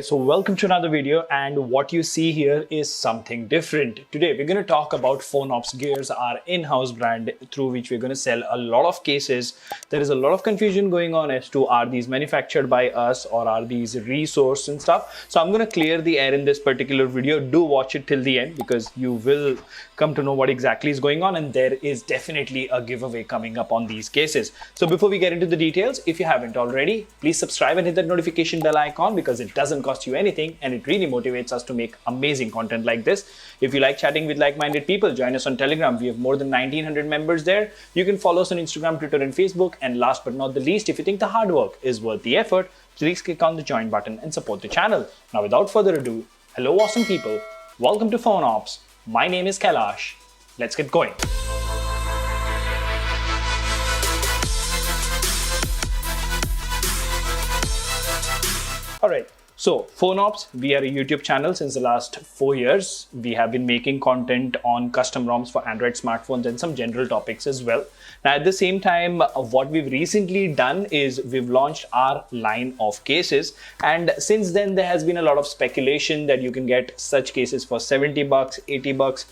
so welcome to another video, and what you see here is something different. Today we're going to talk about PhoneOps Gears, our in-house brand through which we're going to sell a lot of cases. There is a lot of confusion going on as to are these manufactured by us or are these resourced and stuff. So I'm going to clear the air in this particular video. Do watch it till the end because you will come to know what exactly is going on, and there is definitely a giveaway coming up on these cases. So before we get into the details, if you haven't already, please subscribe and hit that notification bell icon because it doesn't cost you anything and it really motivates us to make amazing content like this. If you like chatting with like-minded people, join us on Telegram. We have more than 1900 members there. You can follow us on Instagram, Twitter, and Facebook. And last but not the least, if you think the hard work is worth the effort, please click on the join button and support the channel. Now, without further ado, hello awesome people. Welcome to PhoneOps. My name is Kailash. Let's get going. All right. So PhoneOps, we are a YouTube channel since the last 4 years. We have been making content on custom ROMs for Android smartphones and some general topics as well. Now, at the same time, what we've recently done is we've launched our line of cases. And since then, there has been a lot of speculation that you can get such cases for 70 bucks, 80 bucks,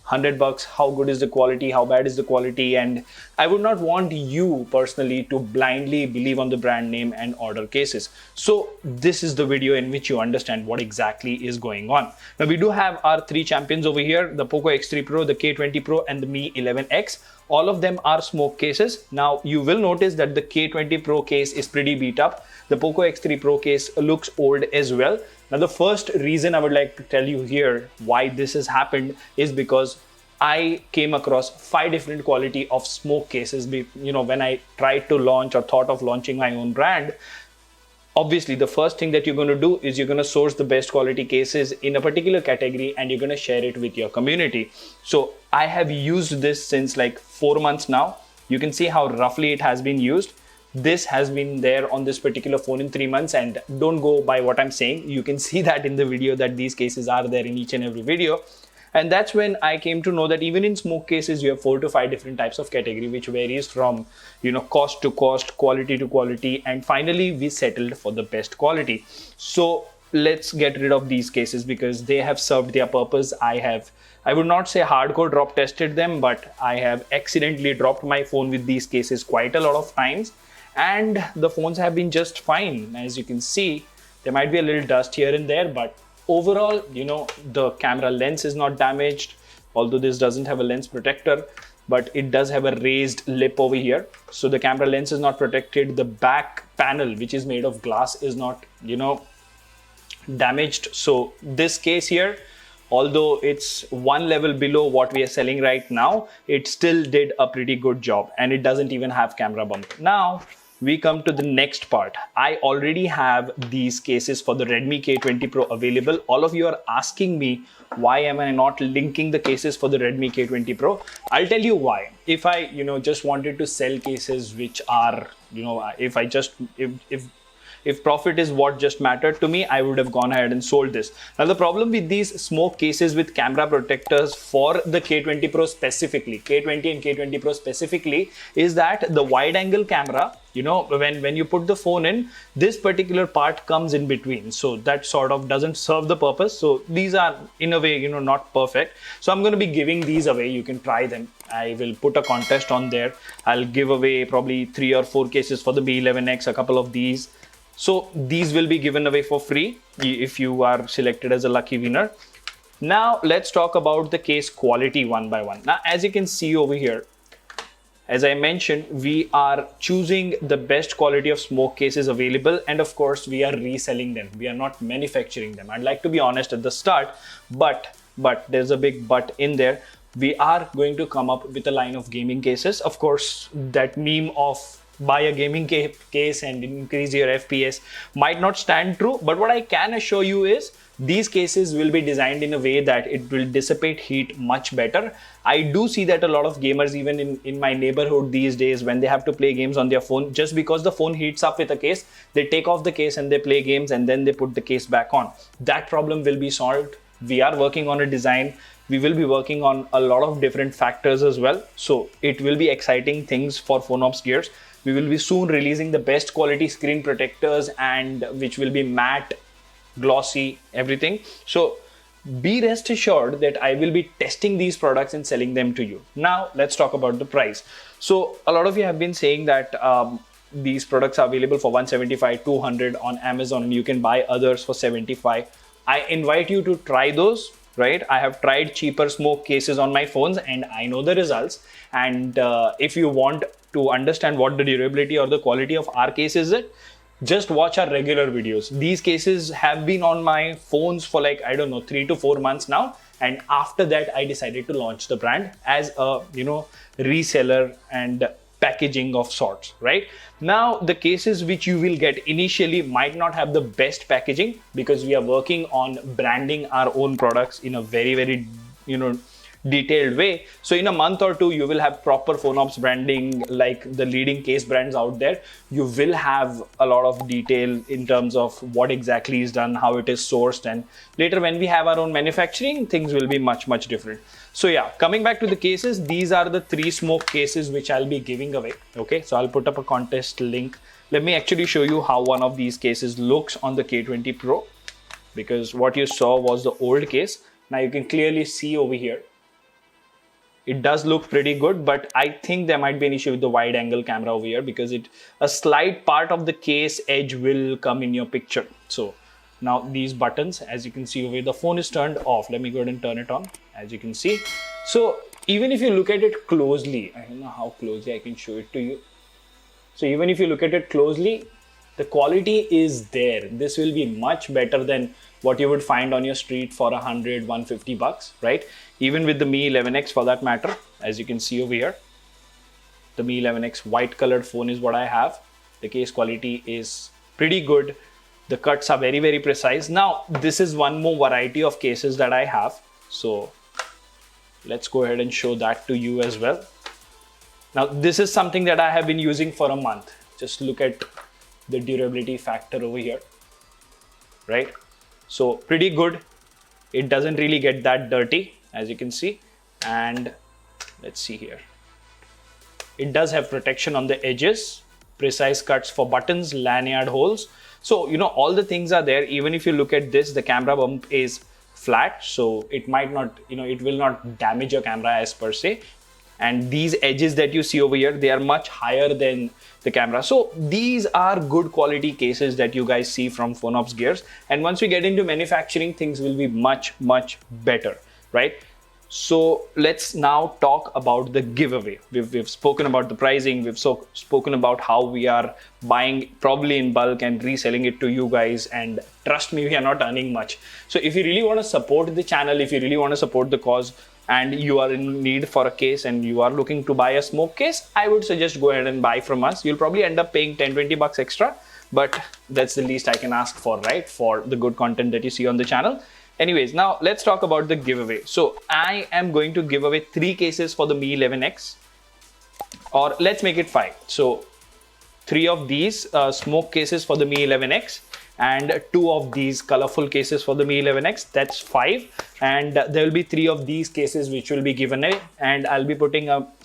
100 bucks. How good is the quality? How bad is the quality? And I would not want you personally to blindly believe on the brand name and order cases. So this is the video in which you understand what exactly is going on. Now, we do have our three champions over here, the POCO X3 Pro, the K20 Pro, and the Mi 11X. All of them are smoke cases. Now, you will notice that the K20 Pro case is pretty beat up. The POCO X3 Pro case looks old as well. Now, the first reason I would like to tell you here why this has happened is because I came across 5 different quality of smoke cases. When I tried to launch or thought of launching my own brand, obviously the first thing that you're going to do is you're going to source the best quality cases in a particular category and you're going to share it with your community. So I have used this since like 4 months now. You can see how roughly it has been used. This has been there on this particular phone in 3 months, and don't go by what I'm saying. You can see that in the video that these cases are there in each and every video. And that's when I came to know that even in smoke cases, you have 4 to 5 different types of category, which varies from, cost to cost, quality to quality. And finally, we settled for the best quality. So let's get rid of these cases because they have served their purpose. I would not say hardcore drop tested them, but I have accidentally dropped my phone with these cases quite a lot of times. And the phones have been just fine. As you can see, there might be a little dust here and there, but overall, the camera lens is not damaged, although this doesn't have a lens protector, but it does have a raised lip over here. So the camera lens is not protected. The back panel, which is made of glass, is not, damaged. So this case here, although it's one level below what we are selling right now, it still did a pretty good job, and it doesn't even have camera bump. Now, we come to the next part. I already have these cases for the Redmi K20 Pro available. All of you are asking me, why am I not linking the cases for the Redmi K20 Pro? I'll tell you why. If I, just wanted to sell cases which are, if profit is what just mattered to me, I would have gone ahead and sold this. Now, the problem with these smoke cases with camera protectors for the K20 Pro specifically, K20 and K20 Pro specifically, is that the wide angle camera, when you put the phone in, this particular part comes in between. So that sort of doesn't serve the purpose. So these are in a way, not perfect. So I'm going to be giving these away. You can try them. I will put a contest on there. I'll give away probably 3 or 4 cases for the Mi 11X, a couple of these. So these will be given away for free if you are selected as a lucky winner. Now let's talk about the case quality one by one. Now, as you can see over here, as I mentioned, we are choosing the best quality of smoke cases available. And of course, we are reselling them. We are not manufacturing them. I'd like to be honest at the start, but there's a big but in there. We are going to come up with a line of gaming cases. Of course, that meme of buy a gaming case and increase your FPS might not stand true, but what I can assure you is these cases will be designed in a way that it will dissipate heat much better. I do see that a lot of gamers, even in my neighborhood these days, when they have to play games on their phone, just because the phone heats up with a case, they take off the case and they play games and then they put the case back on. That problem will be solved. We are working on a design. We will be working on a lot of different factors as well. So it will be exciting things for PhoneOps Gears. We will be soon releasing the best quality screen protectors, and which will be matte glossy, everything. So be rest assured that I will be testing these products and selling them to you. Now let's talk about the price. So a lot of you have been saying that these products are available for 175, 200 on Amazon, and you can buy others for 75. I invite you to try those, right? I have tried cheaper smoke cases on my phones and I know the results. And if you want to understand what the durability or the quality of our case is, just watch our regular videos. These cases have been on my phones for like, I don't know, 3 to 4 months now. And after that, I decided to launch the brand as a, reseller and packaging of sorts, right? Now, the cases which you will get initially might not have the best packaging because we are working on branding our own products in a very, very, detailed way. So in a month or two, you will have proper PhoneOps branding like the leading case brands out there. You will have a lot of detail in terms of what exactly is done, how it is sourced, and later when we have our own manufacturing, things will be much, much different. So yeah, coming back to the cases, these are the 3 smoke cases which I'll be giving away. Okay, so I'll put up a contest link. Let me actually show you how one of these cases looks on the K20 Pro, because what you saw was the old case. Now you can clearly see over here. It does look pretty good, but I think there might be an issue with the wide angle camera over here because a slight part of the case edge will come in your picture. So now these buttons, as you can see over here, the phone is turned off. Let me go ahead and turn it on, as you can see. So even if you look at it closely, I don't know how closely I can show it to you. So even if you look at it closely, the quality is there. This will be much better than what you would find on your street for 100, 150 bucks, right? Even with the Mi 11X for that matter, as you can see over here, the Mi 11X white colored phone is what I have. The case quality is pretty good. The cuts are very, very precise. Now, this is one more variety of cases that I have. So let's go ahead and show that to you as well. Now, this is something that I have been using for a month. Just look at the durability factor over here, right? So pretty good. It doesn't really get that dirty, as you can see. And let's see here. It does have protection on the edges, precise cuts for buttons, lanyard holes. So, all the things are there. Even if you look at this, the camera bump is flat. So it might not, it will not damage your camera as per se. And these edges that you see over here, they are much higher than the camera. So these are good quality cases that you guys see from PhoneOps gears. And once we get into manufacturing, things will be much, much better, right? So let's now talk about the giveaway. We've spoken about the pricing. We've spoken about how we are buying probably in bulk and reselling it to you guys. And trust me, we are not earning much. So if you really want to support the channel, if you really want to support the cause, and you are in need for a case and you are looking to buy a smoke case, I would suggest go ahead and buy from us. You'll probably end up paying 10-20 bucks extra, but that's the least I can ask for, right? For the good content that you see on the channel. Anyways, now let's talk about the giveaway. So I am going to give away 3 cases for the Mi 11X, or let's make it 5. So 3 of these smoke cases for the Mi 11X and 2 of these colorful cases for the Mi 11X. That's 5. And there will be 3 of these cases which will be given away, and I'll be putting up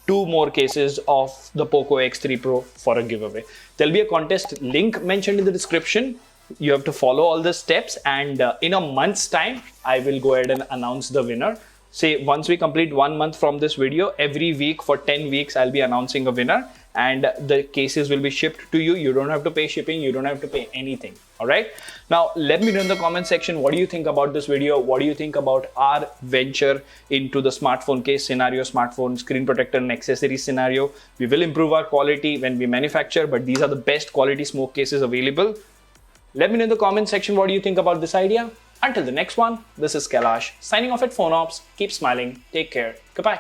2 more cases of the POCO X3 Pro for a giveaway. There'll be a contest link mentioned in the description. You have to follow all the steps, and in a month's time, I will go ahead and announce the winner. Say once we complete 1 month from this video, every week for 10 weeks, I'll be announcing a winner, and the cases will be shipped to you. You don't have to pay shipping. You don't have to pay anything. All right. Now, let me know in the comment section, what do you think about this video? What do you think about our venture into the smartphone case scenario, smartphone screen protector and accessories scenario? We will improve our quality when we manufacture, but these are the best quality smoke cases available. Let me know in the comment section, what do you think about this idea? Until the next one, this is Kailash signing off at PhoneOps. Keep smiling. Take care. Goodbye.